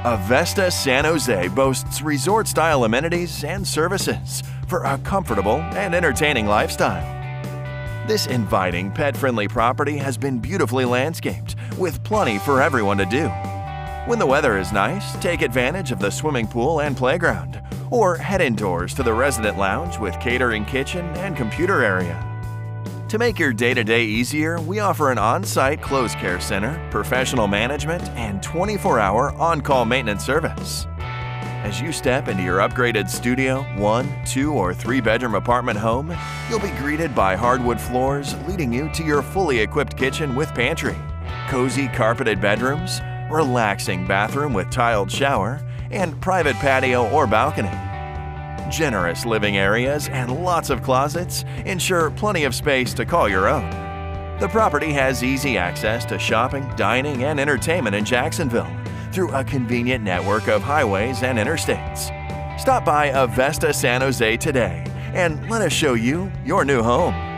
Avesta San Jose boasts resort-style amenities and services for a comfortable and entertaining lifestyle. This inviting, pet-friendly property has been beautifully landscaped with plenty for everyone to do. When the weather is nice, take advantage of the swimming pool and playground, or head indoors to the resident lounge with catering kitchen and computer area. To make your day-to-day easier, we offer an on-site clothes care center, professional management, and 24-hour on-call maintenance service. As you step into your upgraded studio, 1-, 2-, or 3-bedroom apartment home, you'll be greeted by hardwood floors leading you to your fully equipped kitchen with pantry, cozy carpeted bedrooms, relaxing bathroom with tiled shower, and private patio or balcony. Generous living areas and lots of closets ensure plenty of space to call your own. The property has easy access to shopping, dining, and entertainment in Jacksonville through a convenient network of highways and interstates. Stop by Avesta San Jose today and let us show you your new home.